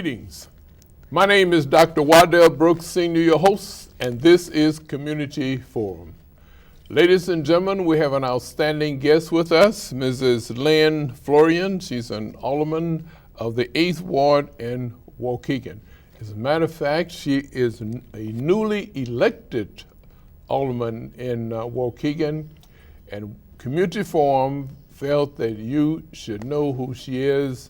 Greetings. My name is Dr. Waddell Brooks, Sr., your host, and this is Community Forum. Ladies and gentlemen, we have an outstanding guest with us, Mrs. Lynn Florian. She's an alderman of the 8th Ward in Waukegan. As a matter of fact, she is a newly elected alderman in Waukegan, and Community Forum felt that you should know who she is,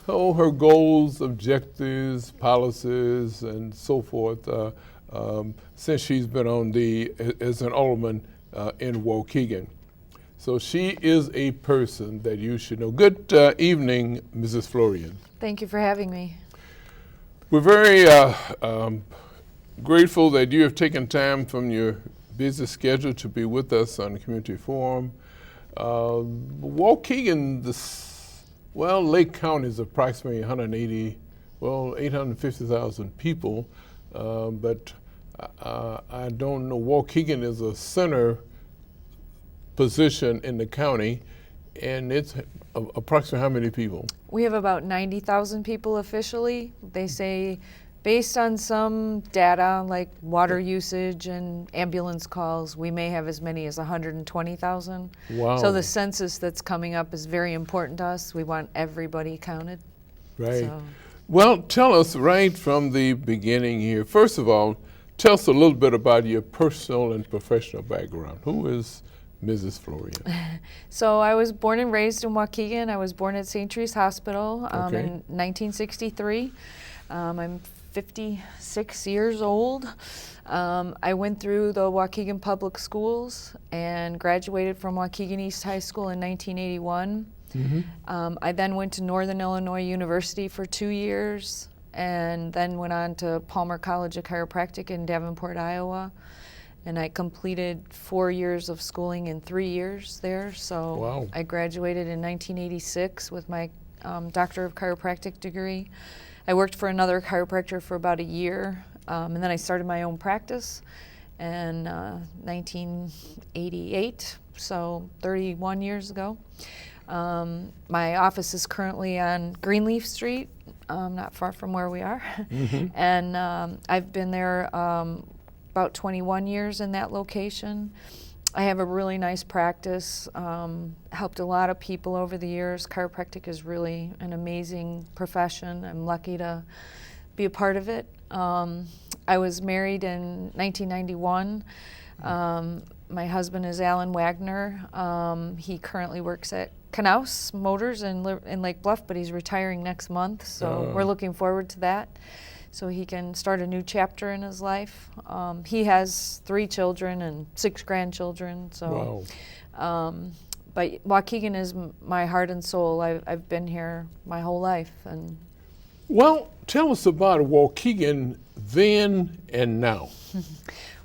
her goals, objectives, policies, and so forth, since she's been on as an alderman in Waukegan. So she is a person that you should know. Good evening, Mrs. Florian. Thank you for having me. We're very grateful that you have taken time from your busy schedule to be with us on the Community Forum. Waukegan, Lake County is approximately 850,000 people, but I don't know, Waukegan is a center position in the county, and it's approximately how many people? We have about 90,000 people officially. They say, based on some data like water usage and ambulance calls, we may have as many as 120,000. Wow. So the census that's coming up is very important to us. We want everybody counted. Right. So. Well, tell us right from the beginning here. First of all, tell us a little bit about your personal and professional background. Who is Mrs. Florian? So I was born and raised in Waukegan. I was born at St. Teresa's Hospital in 1963. I'm 56 years old. I went through the Waukegan Public Schools and graduated from Waukegan East High School in 1981. Mm-hmm. I then went to Northern Illinois University for 2 years and then went on to Palmer College of Chiropractic in Davenport, Iowa. And I completed 4 years of schooling in 3 years there. So wow. I graduated in 1986 with my Doctor of Chiropractic degree. I worked for another chiropractor for about a year, and then I started my own practice in 1988, so 31 years ago. My office is currently on Greenleaf Street, not far from where we are. Mm-hmm. And I've been there about 21 years in that location. I have a really nice practice, helped a lot of people over the years. Chiropractic is really an amazing profession. I'm lucky to be a part of it. I was married in 1991. My husband is Alan Wagner. He currently works at Knaus Motors in Lake Bluff, but he's retiring next month, so we're looking forward to that, so he can start a new chapter in his life. He has 3 children and 6 grandchildren. So, wow. But Waukegan is my heart and soul. I've been here my whole life. And well, tell us about Waukegan then and now.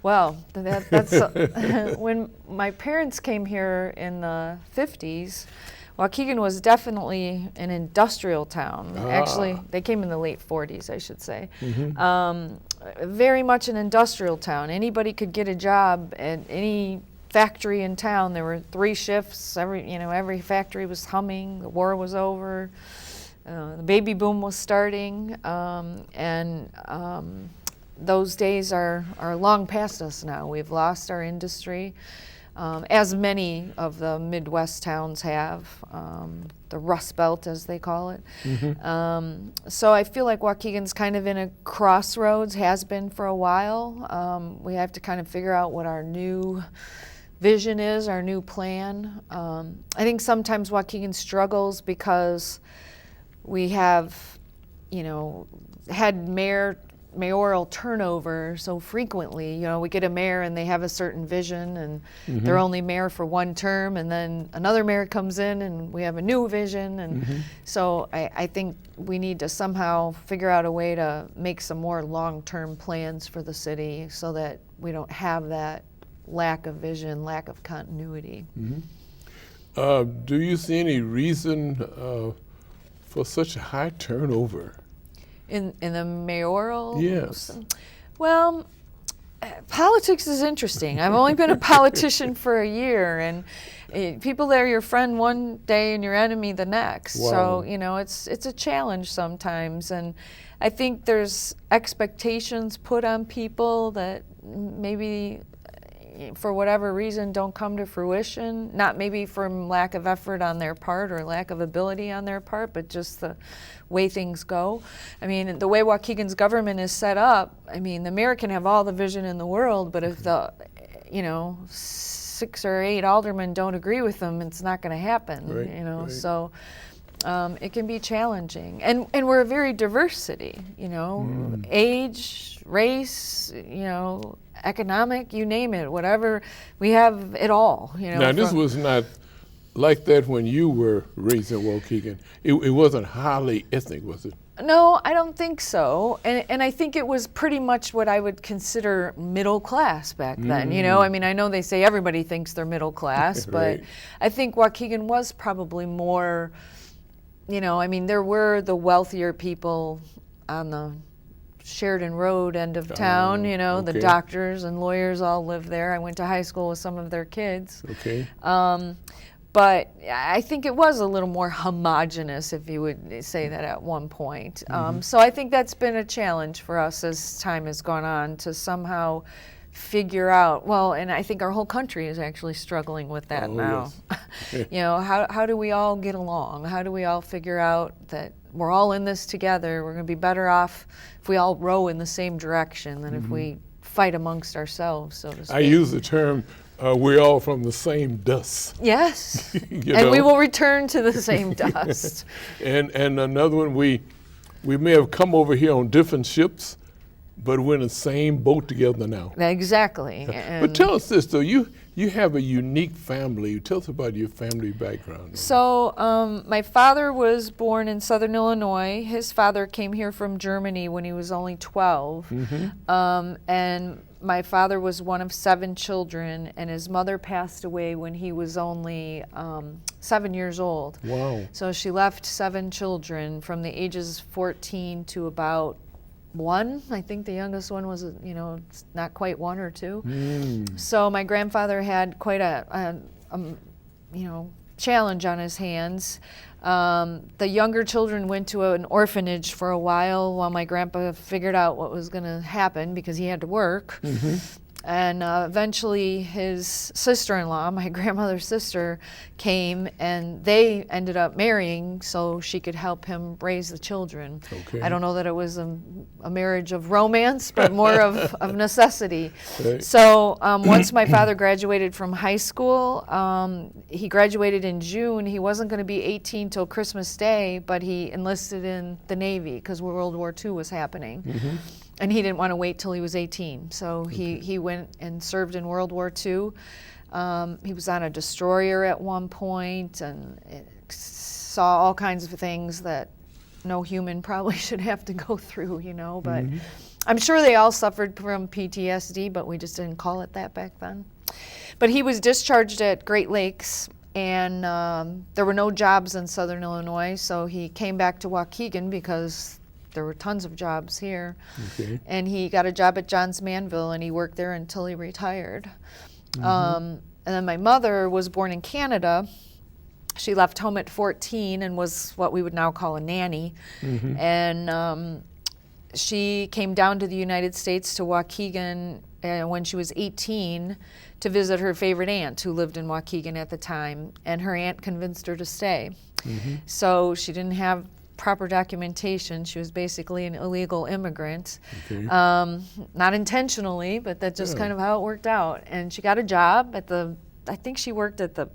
Well, that's when my parents came here in the 50s. Waukegan was definitely an industrial town. Actually, they came in the late 40s, I should say. Mm-hmm. Very much an industrial town. Anybody could get a job at any factory in town. There were 3 shifts. Every factory was humming. The war was over. The baby boom was starting, and those days are long past us now. We've lost our industry. As many of the Midwest towns have, the Rust Belt as they call it. Mm-hmm. So I feel like Waukegan's kind of in a crossroads, has been for a while. We have to kind of figure out what our new vision is, our new plan. I think sometimes Waukegan struggles because we have, had mayoral turnover so frequently. We get a mayor and they have a certain vision and mm-hmm. they're only mayor for 1 term, and then another mayor comes in and we have a new vision. And mm-hmm. so I think we need to somehow figure out a way to make some more long-term plans for the city so that we don't have that lack of vision, lack of continuity. Mm-hmm. Do you see any reason for such a high turnover? In the mayoral? Yes. Well, politics is interesting. I've only been a politician for a year, and People that are your friend one day and your enemy the next. Wow. So, you know, it's a challenge sometimes. And I think there's expectations put on people that maybe for whatever reason don't come to fruition, not maybe from lack of effort on their part or lack of ability on their part, but just the way things go. I mean, the way Waukegan's government is set up, I mean, the mayor can have all the vision in the world, but if the, you know, 6 or 8 aldermen don't agree with them, it's not going to happen, Right, you know, right. so it can be challenging. And we're a very diverse city, you know, age, race, you know, economic, you name it, whatever, we have it all, you know. Now, this was not like that when you were raised in Waukegan. It wasn't highly ethnic, was it? No, I don't think so. And I think it was pretty much what I would consider middle class back then. You know, I mean, I know they say everybody thinks they're middle class, but Right. I think Waukegan was probably more, you know, I mean, there were the wealthier people on the Sheridan Road end of town, you know, the okay. doctors and lawyers all lived there. I went to high school with some of their kids. Okay. But I think it was a little more homogenous, if you would say that at one point. So I think that's been a challenge for us as time has gone on to somehow figure out, well, and I think our whole country is actually struggling with that now. Yes. You know, how do we all get along? How do we all figure out that we're all in this together? We're going to be better off if we all row in the same direction than if we fight amongst ourselves, so to speak. I use the term, we're all from the same dust. Yes, You and we know? will return to the same dust. And another one, we may have come over here on different ships, but we're in the same boat together now. Exactly. But And tell us this, though. You have a unique family. Tell us about your family background. so my father was born in Southern Illinois. His father came here from Germany when he was only 12. And my father was one of 7 children, and his mother passed away when he was only 7 years old. Wow. So she left 7 children from the ages 14 to about 1. I think the youngest one was, you know, not quite 1 or 2. So my grandfather had quite a you know, challenge on his hands. The younger children went to an orphanage for a while my grandpa figured out what was going to happen because he had to work. And eventually his sister-in-law, my grandmother's sister, came and they ended up marrying so she could help him raise the children. Okay. I don't know that it was a marriage of romance, but more of necessity. Right. So once my father graduated from high school, he graduated in June. He wasn't going to be 18 till Christmas Day, but he enlisted in the Navy because World War II was happening. And he didn't want to wait till he was 18. So he went and served in World War II. He was on a destroyer at one point and saw all kinds of things that no human probably should have to go through, you know. But I'm sure they all suffered from PTSD, but we just didn't call it that back then. But he was discharged at Great Lakes, and there were no jobs in Southern Illinois, so he came back to Waukegan because there were tons of jobs here. Okay. And he got a job at Johns Manville, and he worked there until he retired. And then my mother was born in Canada. She left home at 14 and was what we would now call a nanny. And she came down to the United States to Waukegan when she was 18 to visit her favorite aunt who lived in Waukegan at the time. And her aunt convinced her to stay. So she didn't have proper documentation. She was basically an illegal immigrant. Okay. Not intentionally, but that's just kind of how it worked out. And she got a job at I think she worked at the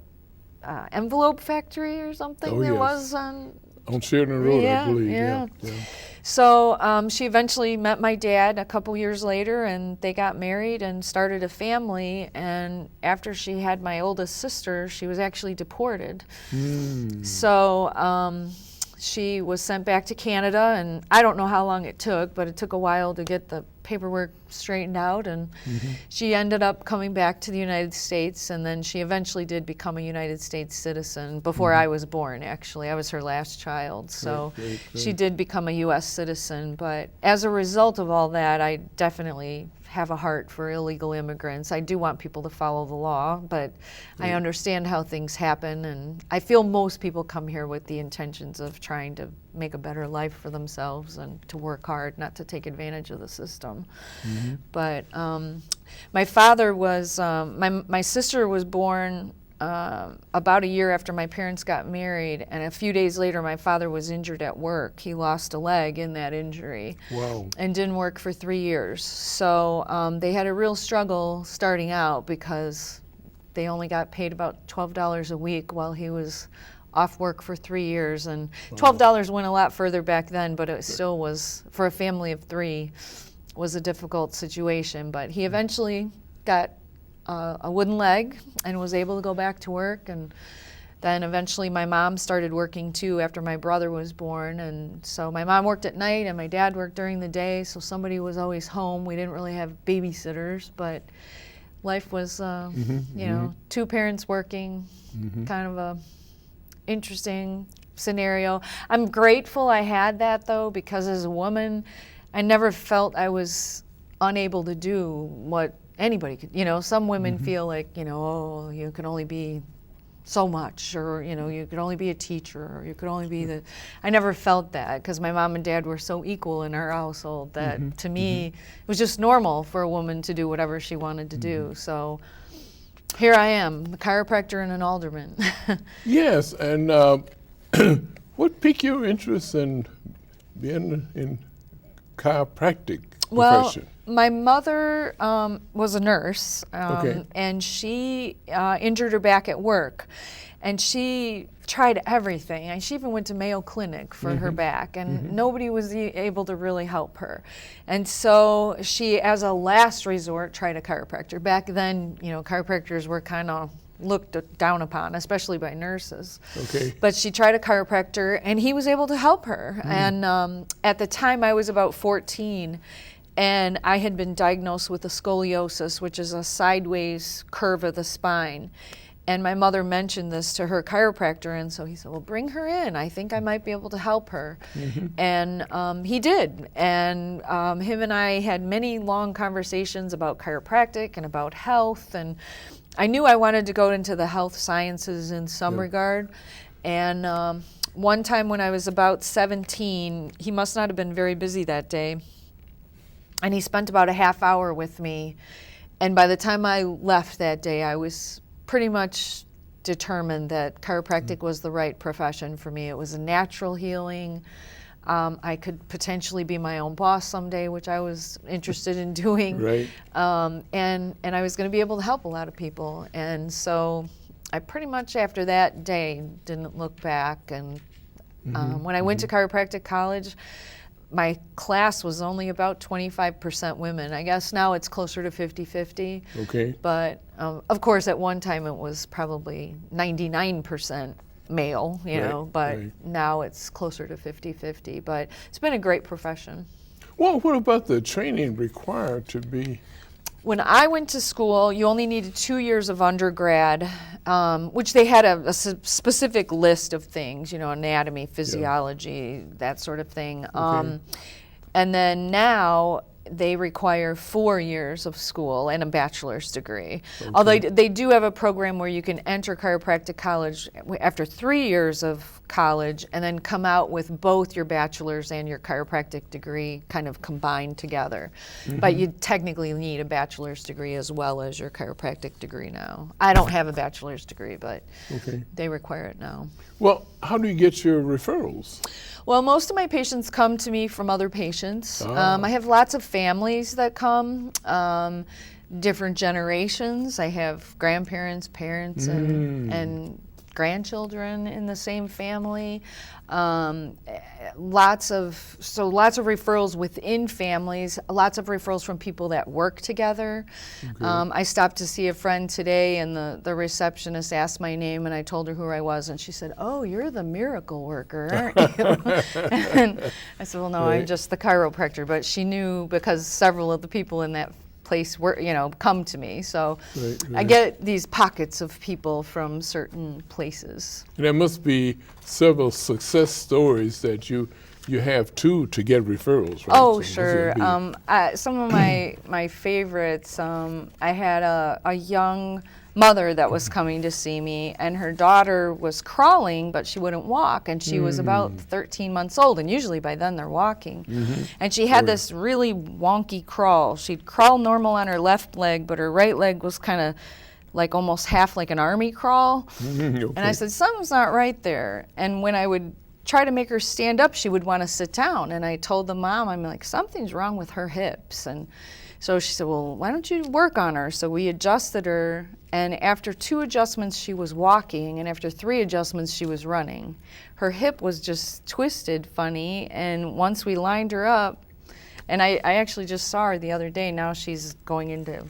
envelope factory or something. Oh, there yes. was on Sheridan Road, Yeah, I believe. yeah. Yeah. So she eventually met my dad a couple years later, and they got married and started a family. And after she had my oldest sister, she was actually deported. So she was sent back to Canada, and I don't know how long it took, but it took a while to get the paperwork straightened out, and she ended up coming back to the United States, and then she eventually did become a United States citizen before I was born, actually. I was her last child, so Great. she did become a U.S. citizen. But as a result of all that, I definitely have a heart for illegal immigrants. I do want people to follow the law, but I understand how things happen, and I feel most people come here with the intentions of trying to make a better life for themselves and to work hard, not to take advantage of the system. But my father was, my sister was born about a year after my parents got married, and a few days later my father was injured at work. He lost a leg in that injury. Wow. And didn't work for 3 years. So they had a real struggle starting out because they only got paid about $12 a week while he was off work for 3 years. And $12 went a lot further back then, but it still was, for a family of 3, was a difficult situation. But he eventually got a wooden leg and was able to go back to work. And then eventually my mom started working too after my brother was born. And so my mom worked at night and my dad worked during the day, so somebody was always home. We didn't really have babysitters, but life was, you know, 2 parents working, kind of a interesting scenario. I'm grateful I had that though, because as a woman, I never felt I was unable to do what anybody could. You know, some women feel like, you know, oh, you can only be so much, or, you know, you could only be a teacher, or you could only be the, I never felt that, because my mom and dad were so equal in our household that to me, it was just normal for a woman to do whatever she wanted to do. So here I am, a chiropractor and an alderman. Yes, and what piqued your interest in being in chiropractic profession? My mother was a nurse, and she injured her back at work, and she tried everything. And she even went to Mayo Clinic for her back, and nobody was able to really help her. And so she, as a last resort, tried a chiropractor. Back then, you know, chiropractors were kind of looked down upon, especially by nurses. But she tried a chiropractor, and he was able to help her. And at the time, I was about 14. And I had been diagnosed with a scoliosis, which is a sideways curve of the spine. And my mother mentioned this to her chiropractor, and so he said, well, bring her in. I think I might be able to help her. And he did. And him and I had many long conversations about chiropractic and about health. And I knew I wanted to go into the health sciences in some regard. And one time when I was about 17, he must not have been very busy that day. And he spent about a half hour with me. And by the time I left that day, I was pretty much determined that chiropractic was the right profession for me. It was a natural healing. I could potentially be my own boss someday, which I was interested in doing. And I was going to be able to help a lot of people. And so I pretty much, after that day, didn't look back. And when I went to chiropractic college, my class was only about 25% women. I guess now it's closer to 50-50. But of course, at one time it was probably 99% male, you know, but now it's closer to 50-50. But it's been a great profession. Well, what about the training required to be? When I went to school, you only needed 2 years of undergrad, which they had a specific list of things, you know, anatomy, physiology, that sort of thing. And then now they require 4 years of school and a bachelor's degree. Although they do have a program where you can enter chiropractic college after 3 years of college and then come out with both your bachelor's and your chiropractic degree kind of combined together. But you technically need a bachelor's degree as well as your chiropractic degree now. I don't have a bachelor's degree, but they require it now. Well, how do you get your referrals? Well, most of my patients come to me from other patients. I have lots of families that come, different generations. I have grandparents, parents, and grandchildren in the same family. Lots of referrals within families, lots of referrals from people that work together. Okay. I stopped to see a friend today, and the receptionist asked my name, and I told her who I was, and she said, "Oh, you're the miracle worker, aren't you?" And I said, "Well, no, I'm just the chiropractor," but she knew because several of the people in that place were, come to me. So I get these pockets of people from certain places. And there must be several success stories that you have too to get referrals, right? Oh, So sure. Some of my favorites, I had a young mother that was coming to see me, and her daughter was crawling, but she wouldn't walk, and she was about 13 months old, and usually by then they're walking. And she had this really wonky crawl. She'd crawl normal on her left leg, but her right leg was kind of like almost half like an army crawl. Okay. And I said, something's not right there. And when I would try to make her stand up, she would want to sit down. And I told the mom, I'm like, something's wrong with her hips. And so she said, well, why don't you work on her? So we adjusted her, and after 2 adjustments, she was walking, and after 3 adjustments, she was running. Her hip was just twisted funny, and once we lined her up, and I actually just saw her the other day. Now she's going into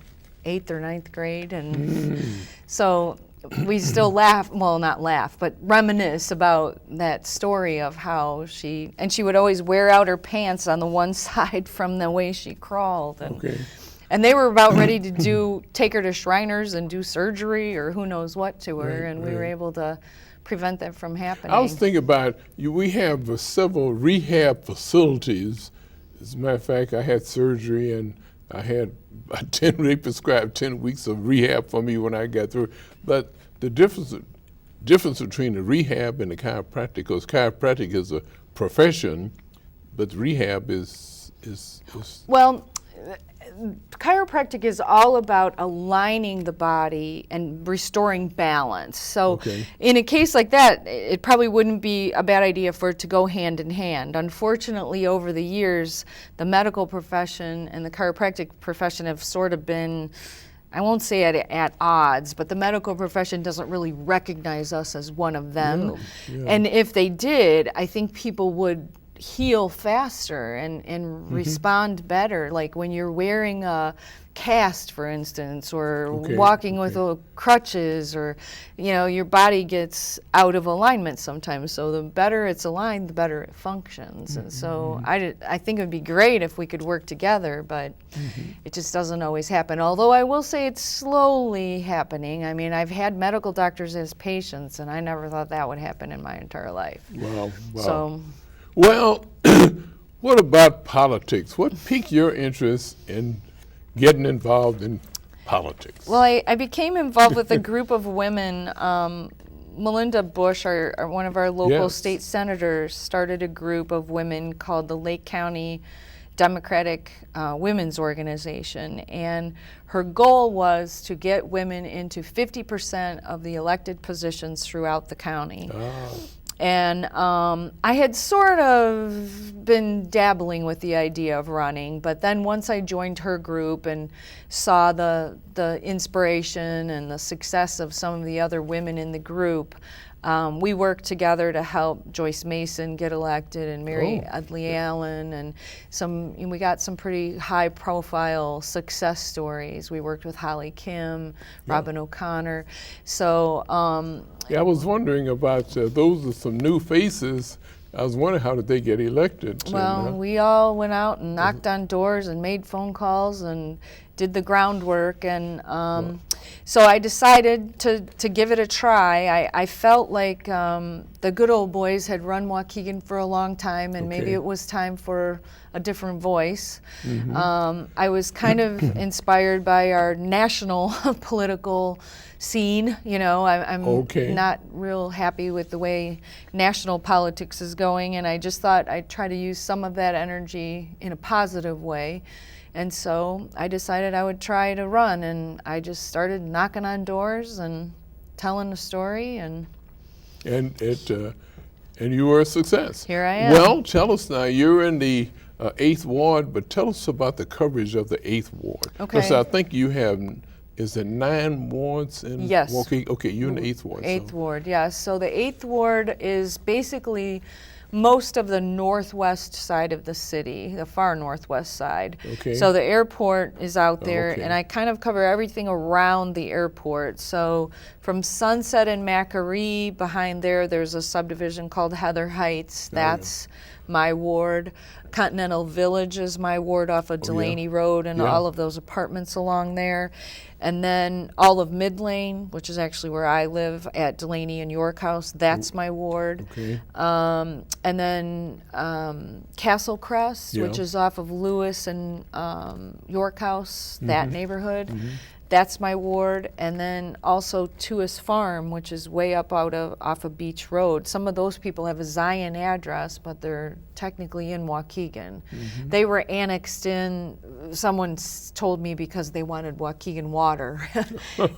8th or 9th grade, and so we still laugh, well, not laugh, but reminisce about that story of how she would always wear out her pants on the one side from the way she crawled. And they were about ready to take her to Shriners and do surgery or who knows what to her, and we were able to prevent that from happening. I was thinking about, we have several rehab facilities. As a matter of fact, I had surgery and I had they prescribed 10 weeks of rehab for me when I got through. But the difference between the rehab and the chiropractic, because chiropractic is a profession, but rehab is well, chiropractic is all about aligning the body and restoring balance. So in a case like that, it probably wouldn't be a bad idea for it to go hand in hand. Unfortunately, over the years, the medical profession and the chiropractic profession have sort of been, I won't say at odds, but the medical profession doesn't really recognize us as one of them. And if they did, I think people would heal faster and respond better. Like when you're wearing a cast, for instance, or walking with crutches, or your body gets out of alignment sometimes. So the better it's aligned, the better it functions. And so I think it would be great if we could work together, but it just doesn't always happen. Although I will say it's slowly happening. I mean, I've had medical doctors as patients, and I never thought that would happen in my entire life. Wow. So. Well, what about politics? What piqued your interest in getting involved in politics? Well, I became involved with a group of women. Melinda Bush, one of our local state senators, started a group of women called the Lake County Democratic Women's Organization. And her goal was to get women into 50% of the elected positions throughout the county. And I had sort of been dabbling with the idea of running, but then once I joined her group and saw the inspiration and the success of some of the other women in the group, we worked together to help Joyce Mason get elected and Mary Udley Allen, and we got some pretty high-profile success stories. We worked with Holly Kim, Robin O'Connor. So I was wondering about those are some new faces. I was wondering, how did they get elected? Well, we all went out and knocked on doors and made phone calls and did the groundwork, and so I decided to give it a try. I felt like the good old boys had run Waukegan for a long time, and maybe it was time for a different voice. I was kind of inspired by our national political scene. I'm not real happy with the way national politics is going, and I just thought I'd try to use some of that energy in a positive way. And so I decided I would try to run, and I just started knocking on doors and telling the story, and you were a success. Here I am. Well, tell us now, you're in the 8th Ward, but tell us about the coverage of the 8th Ward. Because I think you have is there 9 wards in Yes. Waukegan? Okay, you're in the 8th ward. 8th so. ward, yes. So the 8th ward is basically most of the northwest side of the city, the far northwest side. Okay. So the airport is out there, Okay. and I kind of cover everything around the airport. So from Sunset and Macquarie, behind there's a subdivision called Heather Heights. That's my ward. Continental Village is my ward off of Delaney Road, and all of those apartments along there. And then all of Mid Lane, which is actually where I live at Delaney and York House, that's my ward. Okay. And then Castle Crest, which is off of Lewis and York House, that neighborhood. That's my ward. And then also Tuis Farm, which is way up off of Beach Road. Some of those people have a Zion address, but they're technically in Waukegan. They were annexed in, someone told me, because they wanted Waukegan water.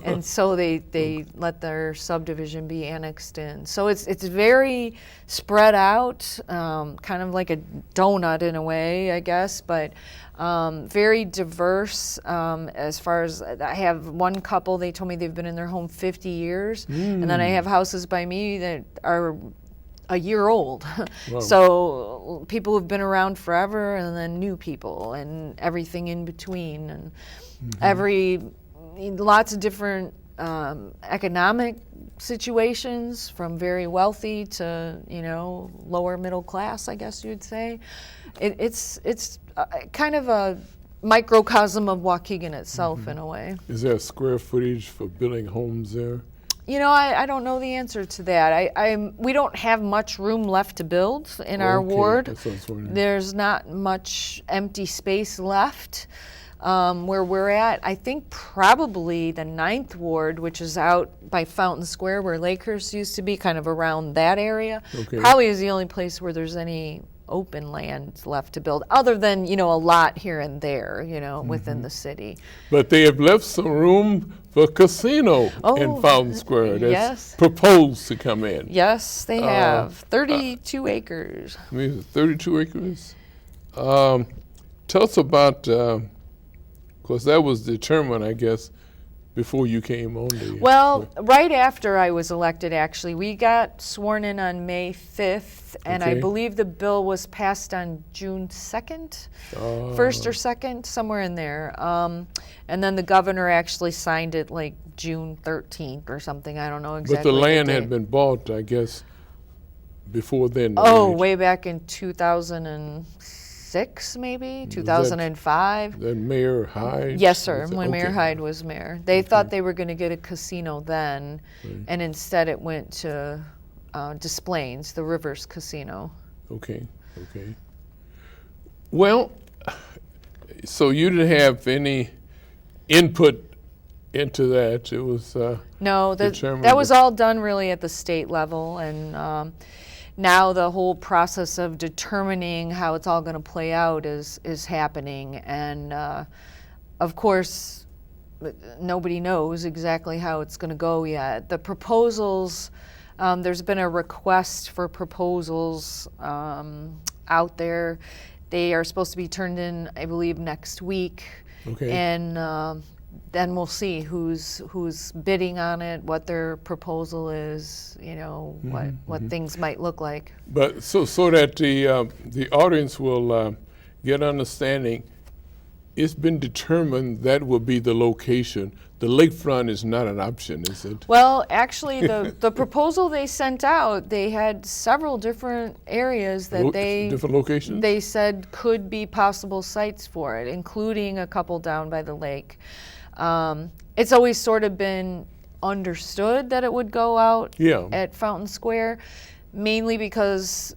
And so they let their subdivision be annexed in. So it's very spread out, kind of like a donut in a way, I guess, but very diverse as far as, I have one couple, they told me they've been in their home 50 years, and then I have houses by me that are a year old. Wow. So people who've been around forever, and then new people, and everything in between, and lots of different economic situations, from very wealthy to lower middle class, I guess you'd say. It's kind of a microcosm of Waukegan itself in a way. Is there a square footage for building homes there? I don't know the answer to that. We don't have much room left to build in our ward. That's what I was wondering. There's not much empty space left where we're at. I think probably the 9th ward, which is out by Fountain Square where Lakehurst used to be, kind of around that area, probably is the only place where there's any open land left to build, other than a lot here and there, within the city. But they have left some room for a casino in Fountain Square that's proposed to come in. Yes, they have 32 acres. I mean, 32 acres. Tell us about, because that was determined, I guess, before you came on the... Well, right after I was elected, actually. We got sworn in on May 5th, and I believe the bill was passed on June 2nd, 1st or 2nd, somewhere in there. And then the governor actually signed it like June 13th or something. I don't know exactly. But the land had been bought, I guess, before then. Way back in 2006, maybe 2005. Then Mayor Hyde? Yes, sir. When Mayor Hyde was mayor, they thought they were going to get a casino then, and instead it went to Des Plaines, the Rivers Casino. Okay. Well, so you didn't have any input into that. It was no. That was all done really at the state level, and now the whole process of determining how it's all going to play out is happening, and of course nobody knows exactly how it's going to go yet. The proposals, there's been a request for proposals out there. They are supposed to be turned in, I believe, next week, and then we'll see who's bidding on it, what their proposal is, what things might look like. But so that the audience will get understanding, it's been determined that will be the location. The lakefront is not an option, is it? Well, actually, the proposal they sent out, they had several different areas that different locations? They said could be possible sites for it, including a couple down by the lake. It's always sort of been understood that it would go out at Fountain Square, mainly because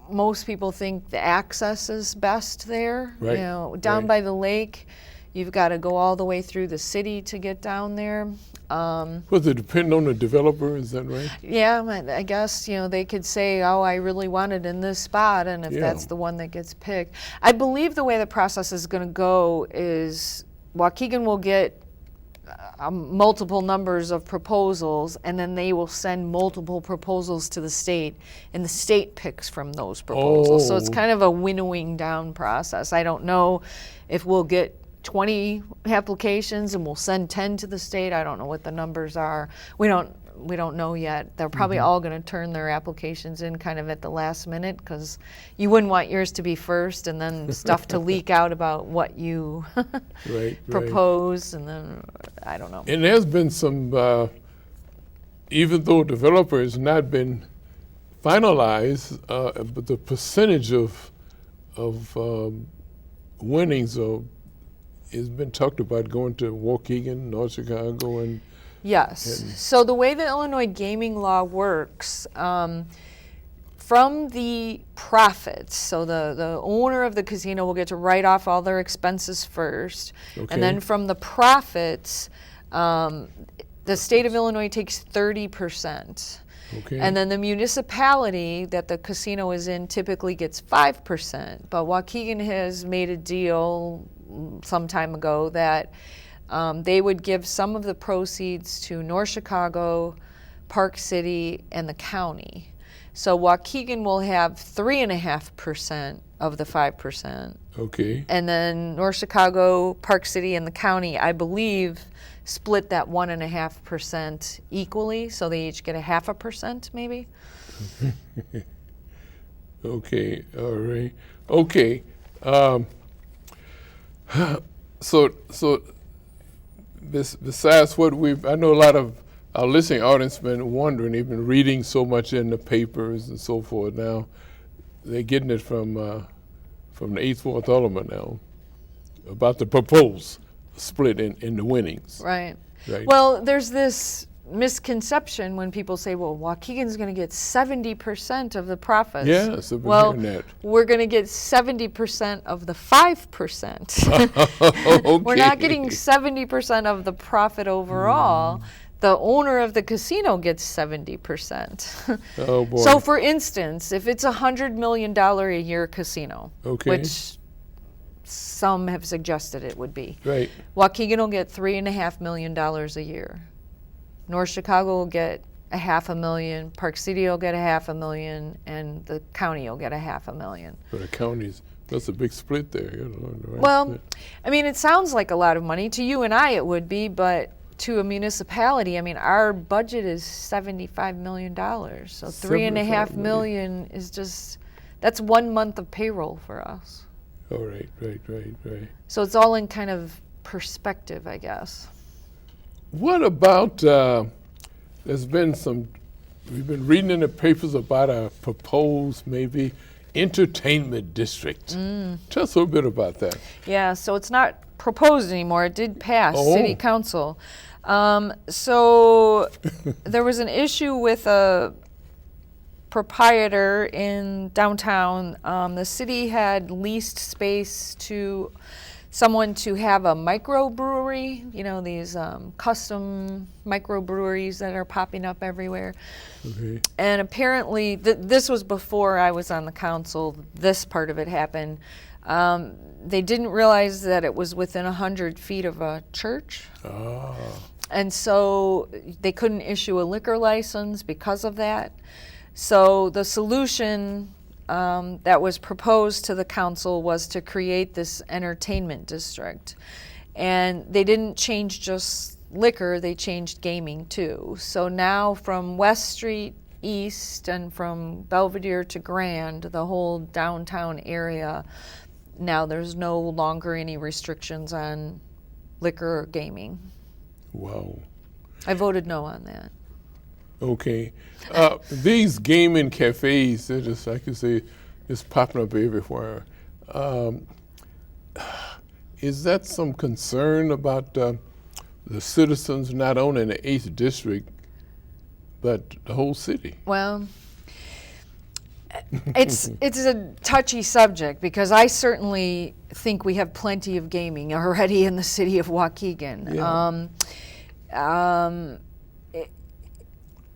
most people think the access is best there. Right. Down by the lake, you've got to go all the way through the city to get down there. Was it depend on the developer, is that right? Yeah, I guess, they could say, I really want it in this spot, and if that's the one that gets picked. I believe the way the process is going to go is Waukegan will get multiple numbers of proposals, and then they will send multiple proposals to the state, and the state picks from those proposals. So it's kind of a winnowing down process. I don't know if we'll get 20 applications and we'll send 10 to the state. I don't know what the numbers are. We don't know yet. They're probably all going to turn their applications in kind of at the last minute, because you wouldn't want yours to be first and then stuff to leak out about what you proposed, and then I don't know. And there's been some, even though developer has not been finalized, but the percentage of winnings has been talked about going to Waukegan, North Chicago, and yes. So the way the Illinois gaming law works, from the profits, so the owner of the casino will get to write off all their expenses first, and then from the profits, the state of Illinois takes 30%. Okay. And then the municipality that the casino is in typically gets 5%. But Waukegan has made a deal some time ago that they would give some of the proceeds to North Chicago, Park City, and the county. So Waukegan will have 3.5% of the 5%. Okay. And then North Chicago, Park City, and the county, I believe, split that 1.5% equally, so they each get 0.5%, maybe. Okay. All right. Okay. So besides what I know a lot of our listening audience been wondering. They've been reading so much in the papers and so forth. Now they're getting it from the 8th, 4th element now about the proposed split in the winnings. Right. Right. Well, there's this misconception when people say, well, Waukegan's going to get 70% of the profits. Yes, I've been well, hearing that. We're going to get 70% of the 5%. Okay. We're not getting 70% of the profit overall. The owner of the casino gets 70%. Oh, boy. So, for instance, if it's $100 million a year casino, which some have suggested it would be, right. Waukegan will get $3.5 million a year. North Chicago will get $500,000, Park City will get $500,000, and the county will get $500,000. For the counties, that's a big split there. Right? Well, I mean, it sounds like a lot of money. To you and I it would be, but to a municipality, I mean, our budget is $75 million. So $3.5 million is just, that's 1 month of payroll for us. Oh, right. So it's all in kind of perspective, I guess. What about, there's been we've been reading in the papers about a proposed maybe entertainment district. Tell us a little bit about that. Yeah, so it's not proposed anymore. It did pass city council. So there was an issue with a proprietor in downtown. The city had leased space to someone to have a microbrewery, these custom microbreweries that are popping up everywhere. Okay. And apparently, this was before I was on the council, this part of it happened. They didn't realize that it was within 100 feet of a church. Ah. And so they couldn't issue a liquor license because of that. So the solution that was proposed to the council was to create this entertainment district. And they didn't change just liquor, they changed gaming too. So now from West Street East and from Belvedere to Grand, the whole downtown area, now there's no longer any restrictions on liquor or gaming. Wow. I voted no on that. Okay. These gaming cafes, they're just, I can say, just popping up everywhere. Is that some concern about the citizens not only in the 8th district, but the whole city? Well, it's a touchy subject because I certainly think we have plenty of gaming already in the city of Waukegan. Yeah.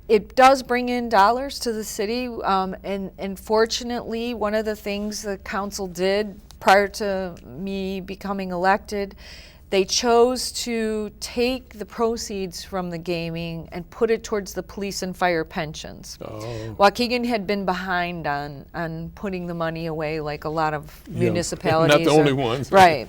It does bring in dollars to the city, and fortunately, one of the things the council did prior to me becoming elected, They chose to take the proceeds from the gaming and put it towards the police and fire pensions. Oh. Waukegan had been behind on putting the money away, like a lot of municipalities. Not the only ones. Right.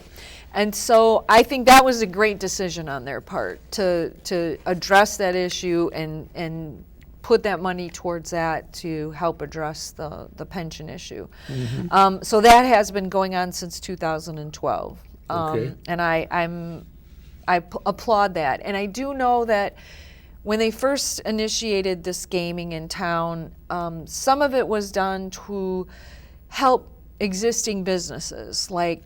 And so I think that was a great decision on their part to address that issue and put that money towards that to help address the pension issue. Mm-hmm. So that has been going on since 2012. Okay. And I applaud that. And I do know that when they first initiated this gaming in town, some of it was done to help existing businesses like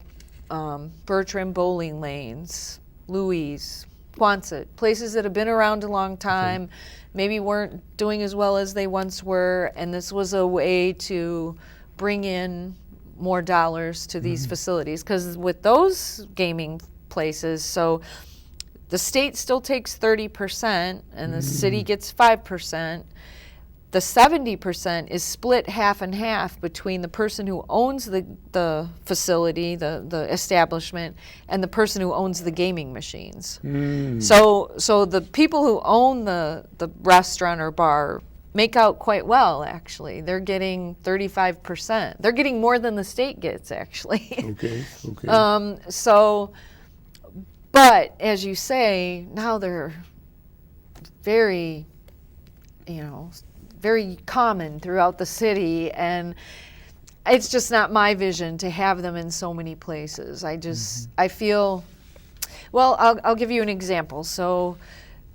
Bertram Bowling Lanes, Louise, Quonset, places that have been around a long time, maybe weren't doing as well as they once were, and this was a way to bring in more dollars to these facilities. Because with those gaming places, so the state still takes 30% and the city gets 5%. The 70% is split half and half between the person who owns the facility, the establishment, and the person who owns the gaming machines. So the people who own the restaurant or bar make out quite well, actually. They're getting 35%. They're getting more than the state gets, actually. Okay. But as you say, now they're very, very common throughout the city, and it's just not my vision to have them in so many places. I feel, well, I'll give you an example. So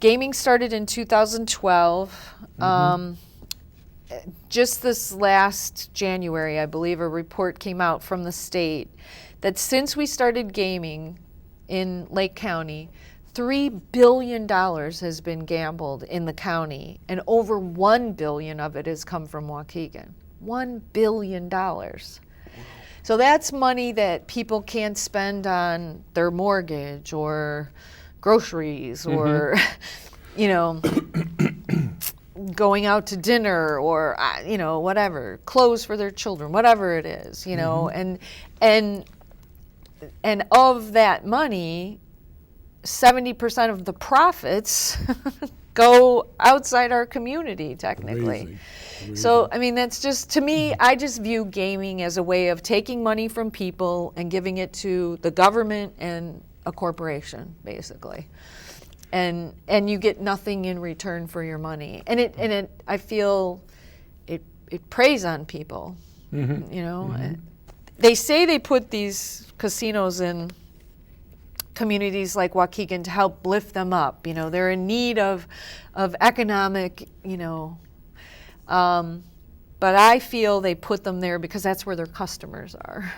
gaming started in 2012. Just this last January, I believe, a report came out from the state that since we started gaming in Lake County, $3 billion has been gambled in the county, and over $1 billion of it has come from Waukegan. $1 billion. So that's money that people can't spend on their mortgage or groceries or, going out to dinner or, whatever, clothes for their children, whatever it is, and of that money, 70% of the profits go outside our community, technically. Amazing. So, that's just, to me, I just view gaming as a way of taking money from people and giving it to the government and a corporation, basically. And you get nothing in return for your money. And it I feel it preys on people, They say they put these casinos in communities like Waukegan to help lift them up. They're in need of economic, but I feel they put them there because that's where their customers are.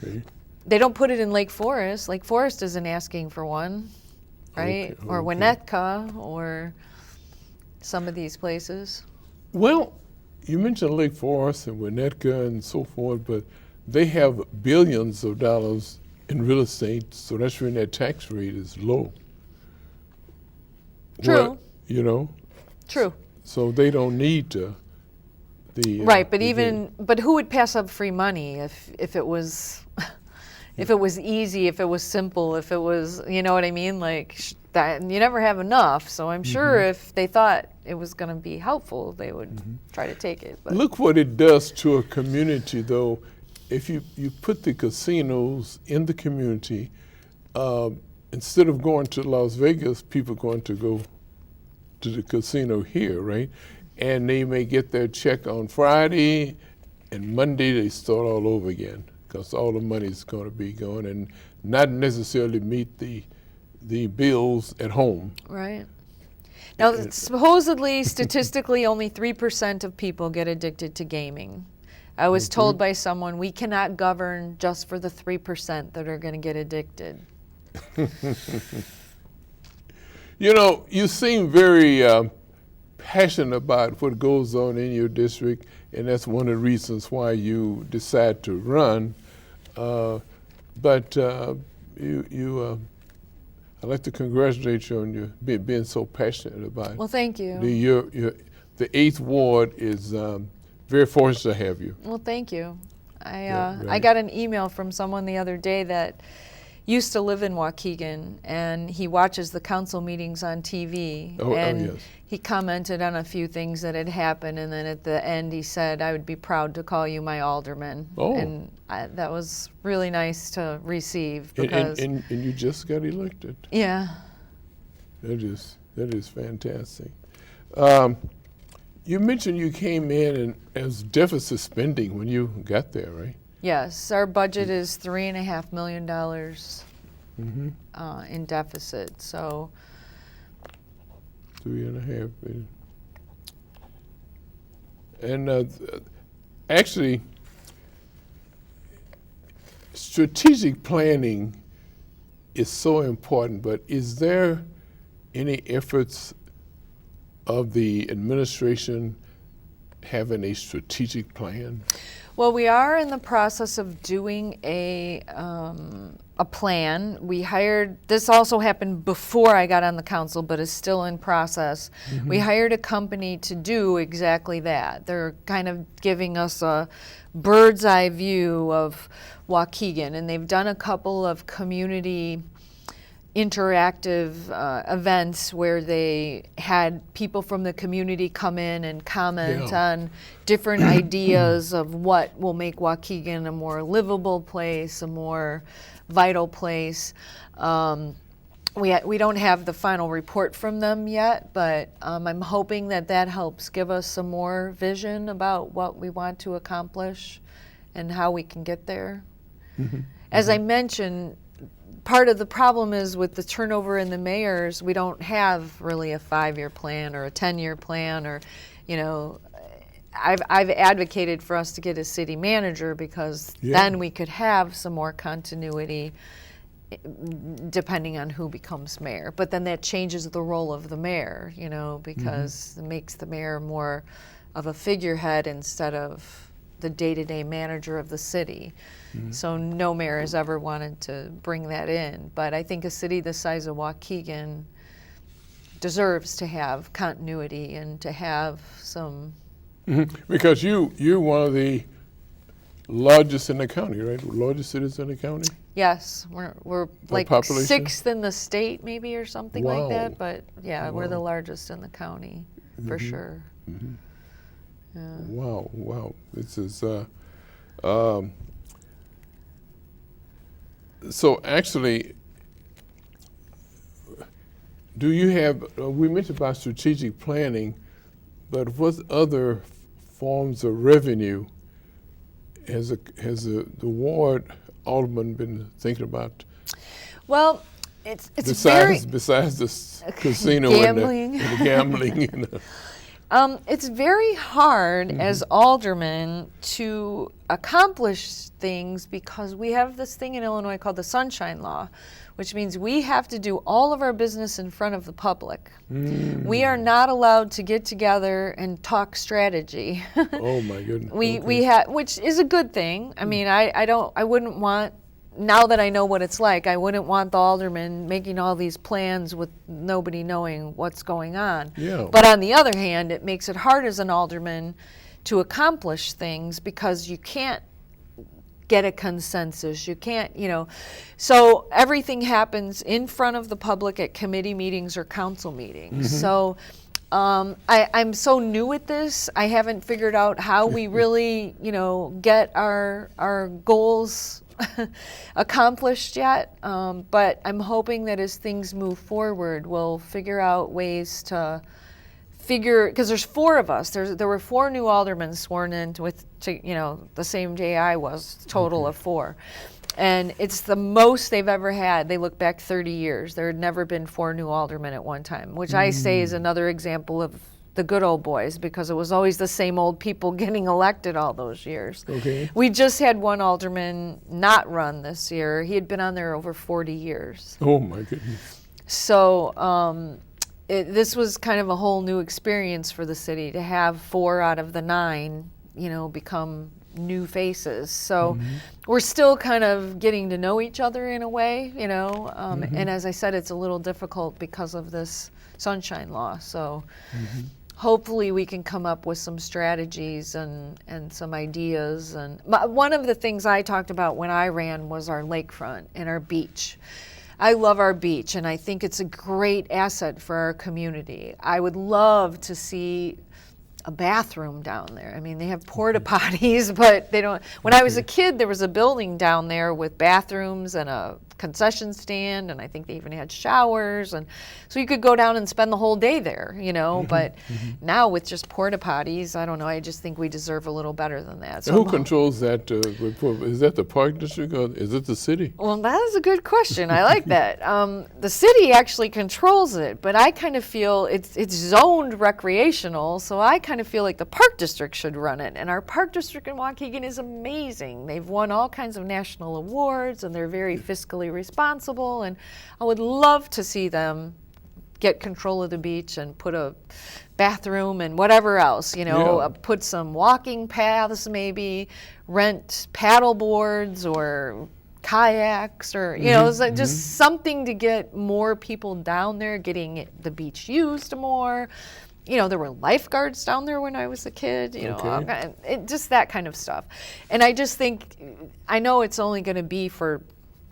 Okay. They don't put it in Lake Forest. Lake Forest isn't asking for one, right? Okay. Or Winnetka or some of these places. Well, you mentioned Lake Forest and Winnetka and so forth, but they have billions of dollars in real estate, so that's when their tax rate is low. True. True. So they don't need to. Right, but who would pass up free money if it was if it was easy, if it was simple, if it was, you know what I mean? Like that, you never have enough. So I'm sure if they thought it was going to be helpful, they would try to take it. But look what it does to a community, though. If you put the casinos in the community, instead of going to Las Vegas, people are going to go to the casino here, right? And they may get their check on Friday, and Monday they start all over again because all the money is going to be going and not necessarily meet the bills at home. Right. Now, supposedly, statistically, only 3% of people get addicted to gaming. I was told by someone, we cannot govern just for the 3% that are going to get addicted. You seem very passionate about what goes on in your district, and that's one of the reasons why you decide to run. But I'd like to congratulate you on your being so passionate about it. Well, thank you. The 8th Ward is very fortunate to have you. Well, thank you. Right. I got an email from someone the other day that, used to live in Waukegan, and he watches the council meetings on TV. And yes. he commented on a few things that had happened, and then at the end he said, "I would be proud to call you my alderman." Oh. And that was really nice to receive And, because and you just got elected. yeah. That is fantastic. You mentioned you came in and as deficit spending when you got there, right? Yes, our budget is $3.5 million in deficit. So 3.5 million. And actually, strategic planning is so important, but is there any efforts of the administration having a strategic plan? well, we are in the process of doing a plan. We hired, this also happened before I got on the council, but is still in process. We hired a company to do exactly that. They're kind of giving us a bird's eye view of Waukegan, and they've done a couple of community interactive events where they had people from the community come in and comment on different ideas of what will make Waukegan a more livable place, a more vital place. We don't have the final report from them yet, but I'm hoping that that helps give us some more vision about what we want to accomplish and how we can get there. As I mentioned, part of the problem is with the turnover in the mayors, we don't have really a 5-year plan or a 10-year plan, or, you know, I've advocated for us to get a city manager because then we could have some more continuity depending on who becomes mayor. But then that changes the role of the mayor, you know, because it makes the mayor more of a figurehead instead of the day-to-day manager of the city. So no mayor has ever wanted to bring that in. But I think a city the size of Waukegan deserves to have continuity and to have some... Because you're one of the largest in the county, right? Largest cities in the county? Yes, we're like population? 6th in the state maybe or something like that. But yeah, we're the largest in the county for sure. Yeah. Wow. This is... So actually, do you have, we mentioned about strategic planning, but what other forms of revenue has the ward alderman been thinking about? Well, it's besides the casino gambling. and the gambling. It's very hard as aldermen to accomplish things because we have this thing in Illinois called the Sunshine Law, which means we have to do all of our business in front of the public. We are not allowed to get together and talk strategy. Oh my goodness. We have, which is a good thing. I mean, I wouldn't want, now that I know what it's like, I wouldn't want the alderman making all these plans with nobody knowing what's going on. Yeah. But on the other hand, it makes it hard as an alderman to accomplish things because you can't get a consensus. You can't, you know. So everything happens in front of the public at committee meetings or council meetings. So I'm so new at this. I haven't figured out how we really, you know, get our goals accomplished yet, but I'm hoping that as things move forward, we'll figure out ways to because there's 4 of us. There were 4 new aldermen sworn in the same day I was, total of 4. And it's the most they've ever had. They look back 30 years. There had never been 4 new aldermen at one time, which I say is another example of the good old boys, because it was always the same old people getting elected all those years. Okay. We just had one alderman not run this year. He had been on there over 40 years. Oh my goodness. So this was kind of a whole new experience for the city to have 4 out of the 9, you know, become new faces. So we're still kind of getting to know each other in a way, you know, and as I said, it's a little difficult because of this Sunshine Law. So hopefully we can come up with some strategies and some ideas. And one of the things I talked about when I ran was our lakefront and our beach. I love our beach, and I think it's a great asset for our community. I would love to see a bathroom down there. I mean, they have porta potties, but they don't. When I was a kid, there was a building down there with bathrooms and a concession stand, and I think they even had showers, and so you could go down and spend the whole day there, you know. But now with just porta potties, I don't know. I just think we deserve a little better than that. So who controls that report? Is that the park district or is it the city? Well, that is a good question. I like that. The city actually controls it, but I kind of feel it's zoned recreational, so I kind of feel like the park district should run it. And our park district in Waukegan is amazing. They've won all kinds of national awards, and they're very fiscally responsible, and I would love to see them get control of the beach and put a bathroom and whatever else, you know, put some walking paths, maybe rent paddle boards or kayaks, or you know, just something to get more people down there, getting the beach used more. You know, there were lifeguards down there when I was a kid, you know, just that kind of stuff. And I just think, I know it's only going to be for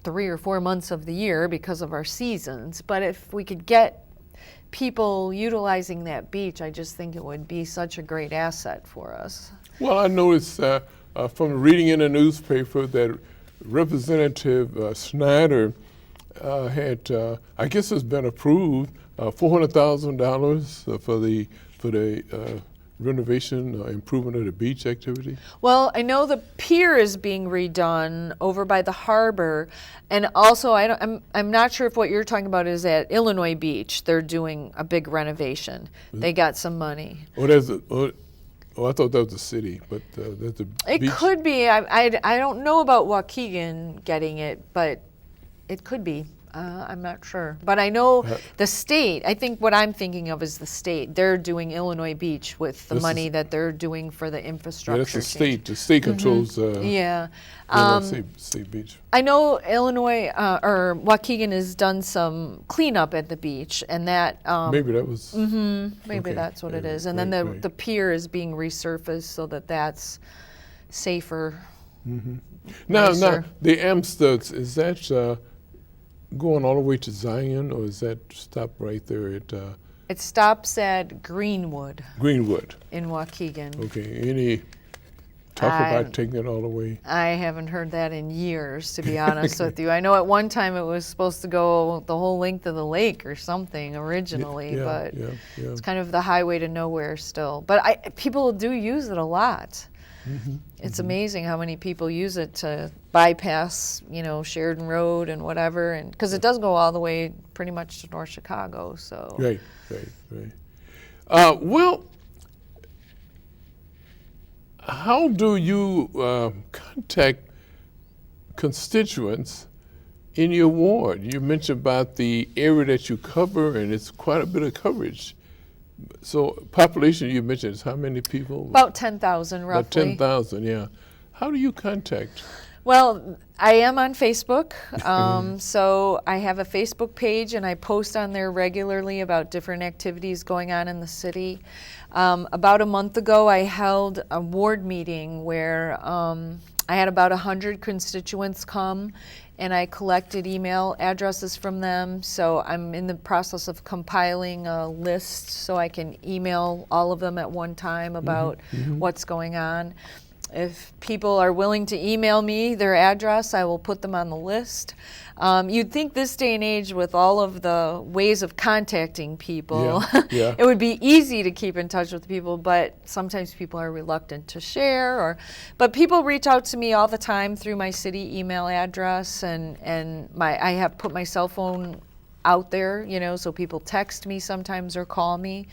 3 or 4 months of the year because of our seasons, but if we could get people utilizing that beach, I just think it would be such a great asset for us. Well, I noticed from reading in the newspaper that Representative Snyder had, I guess it's been approved, $400,000 for the renovation, improvement of the beach activity? Well, I know the pier is being redone over by the harbor, and also I'm not sure if what you're talking about is at Illinois Beach. They're doing a big renovation. They got some money. Oh, I thought that was the city, but that's the It beach? could be. I don't know about Waukegan getting it, but it could be. I'm not sure. But I know the state, I think what I'm thinking of is the state. They're doing Illinois Beach with the money that they're doing for the infrastructure. Yeah, that's the state. The state controls state beach. I know Illinois, or Waukegan has done some cleanup at the beach, and that... maybe that was... maybe that's what it is. And then the pier is being resurfaced so that that's safer. Now, the Amstutz, is that... going all the way to Zion, or is that stop right there at... It stops at Greenwood. Greenwood. In Waukegan. Okay. Any talk about taking it all the way? I haven't heard that in years, to be honest with you. I know at one time it was supposed to go the whole length of the lake or something originally, but it's kind of the highway to nowhere still. But people do use it a lot. It's amazing how many people use it to bypass, you know, Sheridan Road and whatever, and because it does go all the way pretty much to North Chicago. So right. Well, how do you contact constituents in your ward? You mentioned about the area that you cover, and it's quite a bit of coverage. So population you mentioned is how many people? About 10,000 roughly. About 10,000, yeah. How do you contact? Well, I am on Facebook, so I have a Facebook page, and I post on there regularly about different activities going on in the city. About a month ago, I held a ward meeting where I had about 100 constituents come, and I collected email addresses from them. So I'm in the process of compiling a list so I can email all of them at one time about what's going on. If people are willing to email me their address, I will put them on the list. You'd think this day and age, with all of the ways of contacting people, it would be easy to keep in touch with people, but sometimes people are reluctant to share. But people reach out to me all the time through my city email address, and I have put my cell phone out there, you know, so people text me sometimes or call me.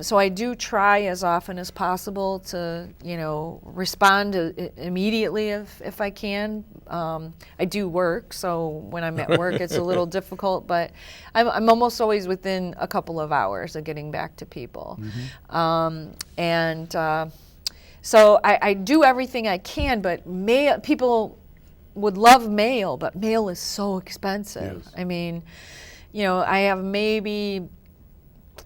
So I do try as often as possible to, you know, respond immediately if I can. I do work, so when I'm at work it's a little difficult, but I'm almost always within a couple of hours of getting back to people. So I do everything I can, but people would love mail, but mail is so expensive. I mean, you know, I have maybe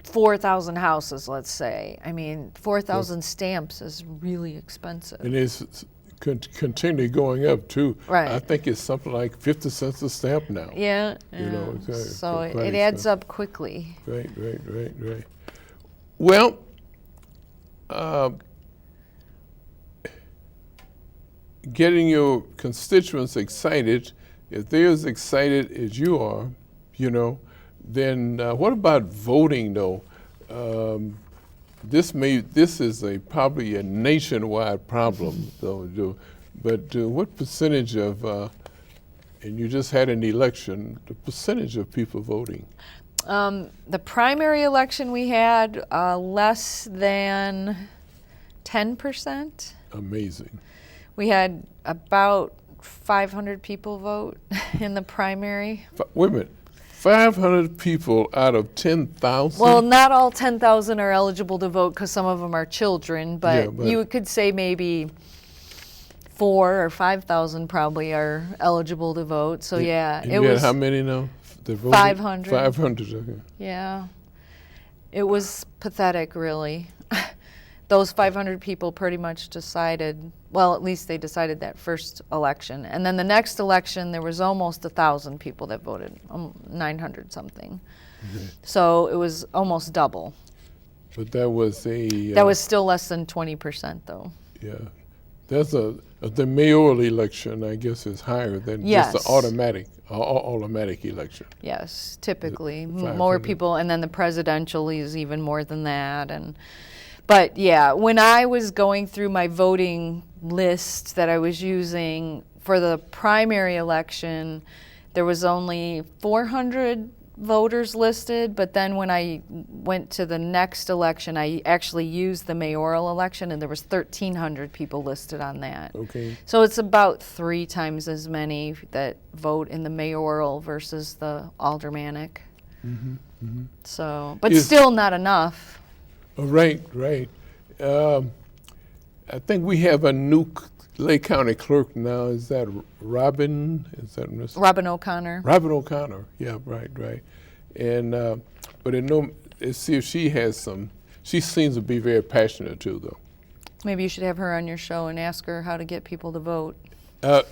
4,000 houses, let's say. I mean, 4,000 stamps is really expensive. And it's continually going up too. Right. I think it's something like 50 cents a stamp now. Yeah. You know, so it adds up quickly. Right. Well, getting your constituents excited, if they're as excited as you are, you know, then what about voting though? This is probably a nationwide problem, though. But what percentage of, and you just had an election, the percentage of people voting? The primary election we had less than 10%. Amazing. We had about 500 people vote in the primary. Wait a minute. 500 people out of 10,000? Well, not all 10,000 are eligible to vote because some of them are children, but you could say maybe 4,000 or 5,000 probably are eligible to vote. So yeah, it was. How many now? 500. 500. Okay. Yeah, it was pathetic, really. Those 500 people pretty much decided, well, at least they decided that first election. And then the next election, there was almost 1,000 people that voted, 900 something. Mm-hmm. So it was almost double. But that was that was still less than 20% though. Yeah. That's the mayoral election, I guess, is higher than just the automatic election. Yes, typically. More people, and then the presidential is even more than that. But yeah, when I was going through my voting list that I was using for the primary election, there was only 400 voters listed, but then when I went to the next election, I actually used the mayoral election, and there was 1,300 people listed on that. Okay. So it's about 3 times as many that vote in the mayoral versus the aldermanic. Mm-hmm. Mm-hmm. So, but still not enough. Right. I think we have a new Lake County clerk now. Is that Robin? Is that Miss? Robin O'Connor. Robin O'Connor. Yeah, right. And but let's see if she has some. She seems to be very passionate too, though. Maybe you should have her on your show and ask her how to get people to vote.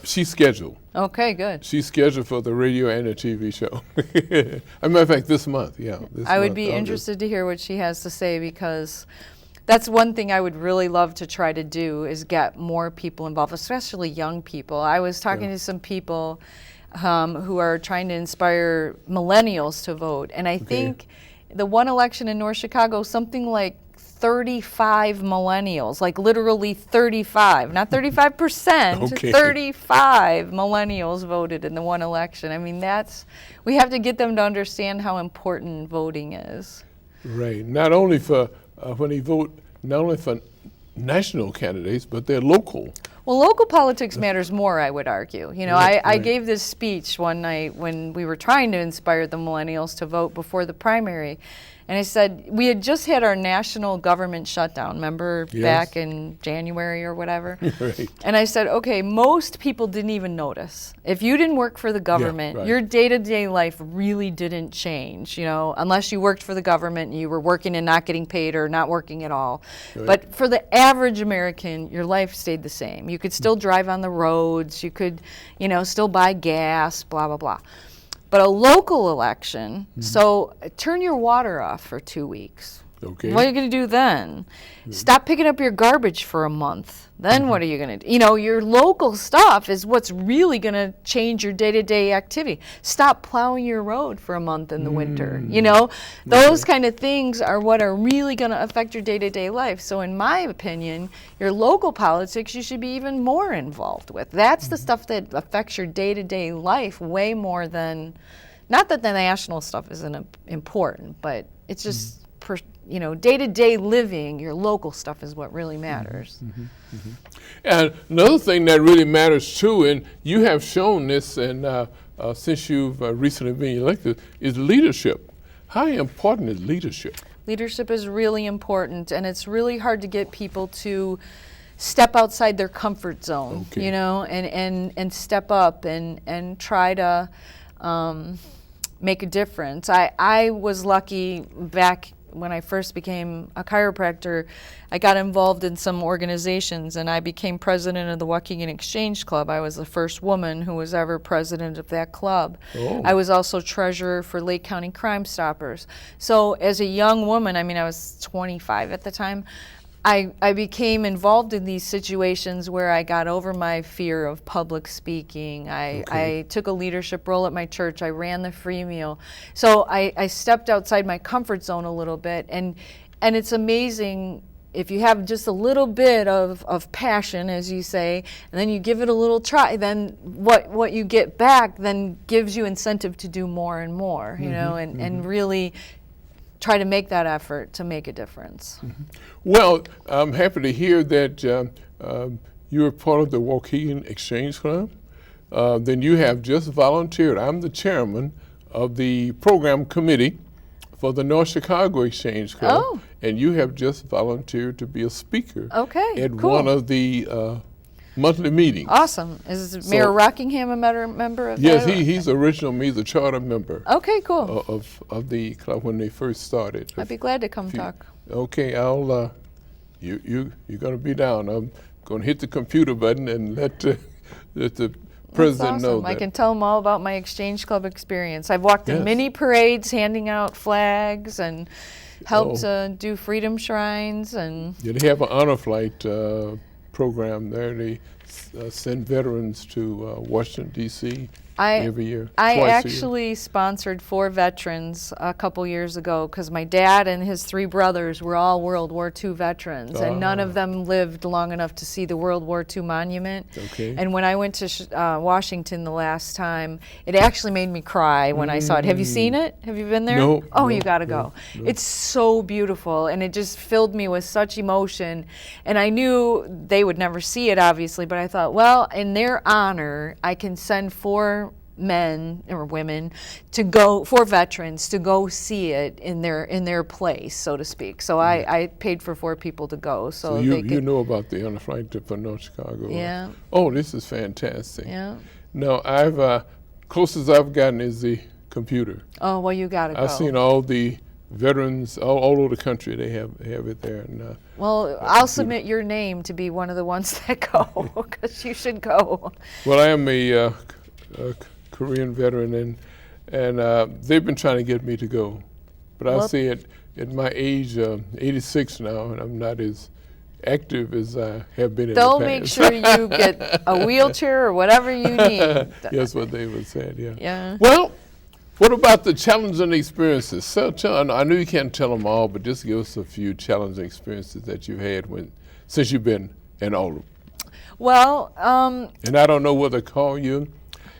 She's scheduled. Okay, good. She's scheduled for the radio and the TV show. As a matter of fact, this month, I would be interested to hear what she has to say, because that's one thing I would really love to try to do, is get more people involved, especially young people. I was talking to some people who are trying to inspire millennials to vote, and I think the one election in North Chicago, something like 35 millennials, like literally 35, not 35%, 35 millennials voted in the one election. I mean, we have to get them to understand how important voting is. Right, not only for, when they vote, not only for national candidates, but they're local. Well, local politics matters more, I would argue. You know, I gave this speech one night when we were trying to inspire the millennials to vote before the primary. And I said, we had just had our national government shutdown, remember, back in January or whatever? Right. And I said, okay, most people didn't even notice. If you didn't work for the government, your day-to-day life really didn't change, you know, unless you worked for the government and you were working and not getting paid or not working at all. Right. But for the average American, your life stayed the same. You could still drive on the roads, you could, you know, still buy gas, blah, blah, blah. But a local election, so turn your water off for 2 weeks. Okay. What are you going to do then? Stop picking up your garbage for a month. Then what are you going to do? You know, your local stuff is what's really going to change your day-to-day activity. Stop plowing your road for a month in the winter. You know, those kind of things are what are really going to affect your day-to-day life. So in my opinion, your local politics, you should be even more involved with. That's the stuff that affects your day-to-day life way more than, not that the national stuff isn't important, but it's just, you know, day-to-day living, your local stuff is what really matters. And another thing that really matters too, and you have shown this, and since you've recently been elected, is leadership. How important is leadership? Leadership is really important, and it's really hard to get people to step outside their comfort zone, you know, and step up and try to make a difference. I was lucky back when I first became a chiropractor, I got involved in some organizations, and I became president of the Waukegan Exchange Club. I was the first woman who was ever president of that club. Oh. I was also treasurer for Lake County Crime Stoppers. So as a young woman, I mean, I was 25 at the time, I became involved in these situations where I got over my fear of public speaking. I took a leadership role at my church. I ran the free meal. So I stepped outside my comfort zone a little bit. And it's amazing if you have just a little bit of passion, as you say, and then you give it a little try, then what you get back then gives you incentive to do more and more, you know, and really try to make that effort to make a difference. Well, I'm happy to hear that you're part of the Waukegan Exchange Club. Then you have just volunteered. I'm the chairman of the program committee for the North Chicago Exchange Club. Oh. And you have just volunteered to be a speaker Okay, at cool. one of the monthly meetings. Awesome. Is Mayor Rockingham a member of Yes, that? he's original. He's a charter member Okay, cool. of the club when they first started. I'd be glad to come talk. Okay, I'll. You're gonna be down. I'm gonna hit the computer button and let the president That's know awesome. that. I can tell him all about my Exchange Club experience. I've walked in Yes. many parades handing out flags and helped do freedom shrines and Yeah, they have an honor flight program there. They send veterans to Washington, D.C. every year. I twice a year. actually sponsored 4 veterans a couple years ago because my dad and his 3 brothers were all World War II veterans, and none of them lived long enough to see the World War II monument. Okay. And when I went to Washington the last time, it actually made me cry when I saw it. Have you seen it? Have you been there? No, Oh, no, you got to go. no. It's so beautiful, and it just filled me with such emotion. And I knew they would never see it, obviously, but I thought, well, in their honor, I can send 4 men or women to go, 4 veterans to go see it in their place, so to speak. So I paid for 4 people to go. So you they could, you know about the honor flight for North Chicago. Yeah. Oh, this is fantastic. Yeah. No, I've closest I've gotten is the computer. Oh, well, you got to go. I've seen all the veterans all over the country. They have it there. And, Well, I'll submit your name to be one of the ones that go, because you should go. well, I am a Korean veteran, and they've been trying to get me to go, but I Well- see it at my age, 86 now, and I'm not as active as I have been in They'll the make past. sure you get a wheelchair or whatever you need. That's what they would say. Yeah. Yeah. Well, what about the challenging experiences? So, I know you can't tell them all, but just give us a few challenging experiences that you've had since you've been an older. Well, And I don't know whether to call you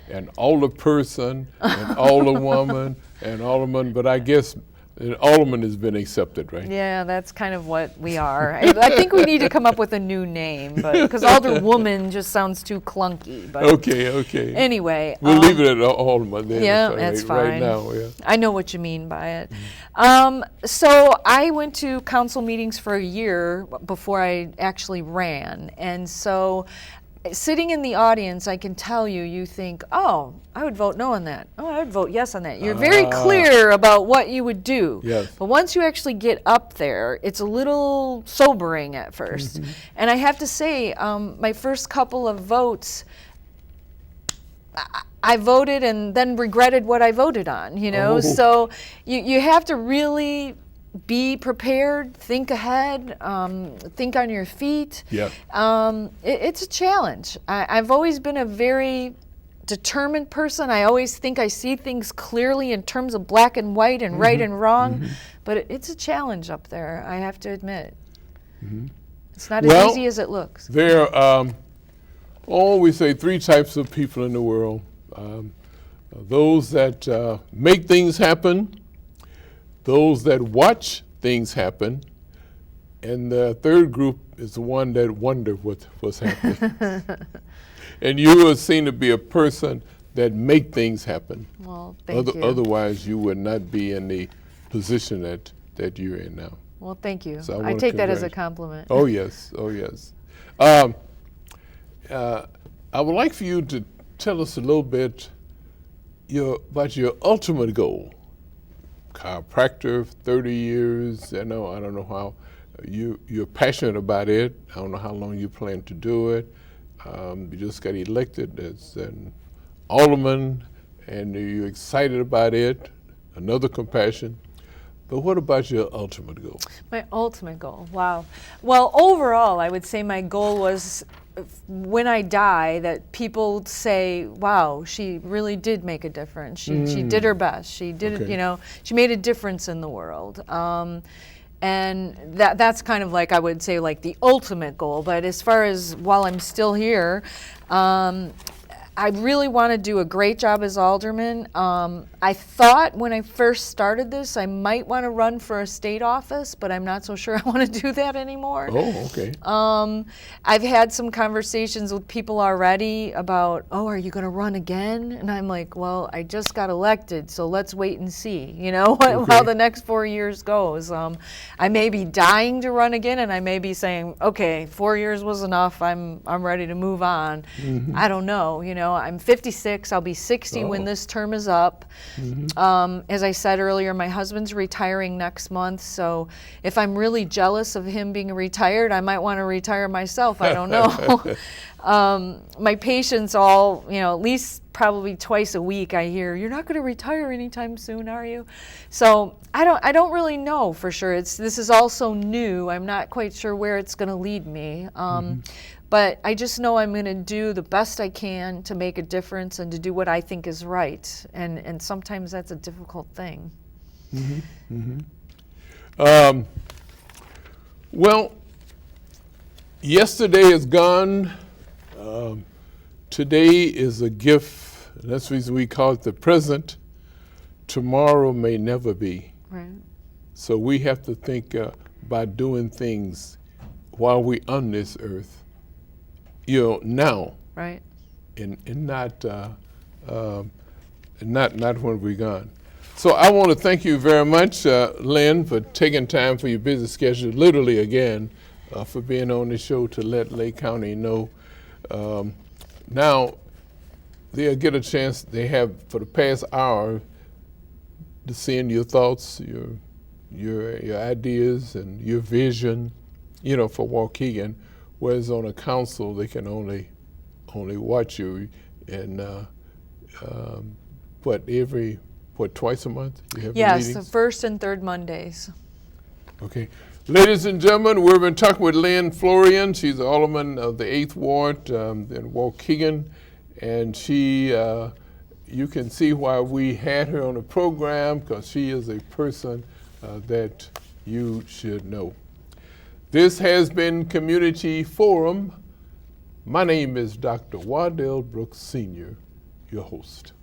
an older person, an older woman, an alderman, but I guess an alderman has been accepted, right? yeah, that's kind of what we are. I think we need to come up with a new name, because alderwoman just sounds too clunky. But Okay. anyway, We'll leave it at alderman then. Yeah, right, that's right fine. now. Yeah. I know what you mean by it. So I went to council meetings for a year before I actually ran. And so sitting in the audience, I can tell you think, oh, I would vote no on that. Oh, I would vote yes on that. You're very clear about what you would do. Yes. But once you actually get up there, it's a little sobering at first. And I have to say, my first couple of votes, I voted and then regretted what I voted on, you know? Oh. So you have to really be prepared, think ahead, think on your feet. Yeah. It's a challenge. I've always been a very determined person. I always think I see things clearly in terms of black and white and right and wrong, but it's a challenge up there, I have to admit. It's not Well, as easy as it looks. There are, we say 3 types of people in the world. Those that make things happen, those that watch things happen, and the third group is the one that wonder what's happening. And you seem to be a person that make things happen. Well, thank you. Otherwise, you would not be in the position that you're in now. Well, thank you. So I I wanna take that as a congratulate- compliment. Oh yes. I would like for you to tell us a little bit about your ultimate goal. chiropractor, 30 years. I don't know how you're passionate about it. I don't know how long you plan to do it. You just got elected as an alderman, and you're excited about it. Another compassion. But what about your ultimate goal? My ultimate goal, wow. Well, overall, I would say my goal was when I die that people say, wow, she really did make a difference. She did her best. She did, Okay. she made a difference in the world. And that's kind of like, I would say, like the ultimate goal. But as far as while I'm still here, I really want to do a great job as alderman. I thought when I first started this, I might want to run for a state office, but I'm not so sure I want to do that anymore. Oh, okay. I've had some conversations with people already about, oh, are you going to run again? And I'm like, well, I just got elected, so let's wait and see, how the next 4 years goes. I may be dying to run again, and I may be saying, okay, 4 years was enough. I'm ready to move on. I don't know. I'm 56. I'll be 60 when this term is up. As I said earlier, my husband's retiring next month, so if I'm really jealous of him being retired, I might want to retire myself. I don't know. My patients all, at least probably twice a week, I hear, "You're not going to retire anytime soon, are you?" So I don't really know for sure. This is all so new. I'm not quite sure where it's going to lead me. But I just know I'm going to do the best I can to make a difference and to do what I think is right. And sometimes that's a difficult thing. Well, yesterday is gone. Today is a gift. That's the reason we call it the present. Tomorrow may never be. Right. So we have to think about doing things while we're on this earth. Now, Right. and not when we're gone. So I want to thank you very much, Lynn, for taking time for your busy schedule, literally again, for being on the show to let Lake County know. Now, they'll get a chance. They have for the past hour to send your thoughts, your ideas, and your vision, for Waukegan. Whereas on a council, they can only watch you, and twice a month you have Yes, meetings? the first and third Mondays. Okay. Ladies and gentlemen, we've been talking with Lynn Florian. She's the alderman of the 8th Ward in Waukegan, and you can see why we had her on the program, because she is a person that you should know. This has been Community Forum. My name is Dr. Waddell Brooks Sr., your host.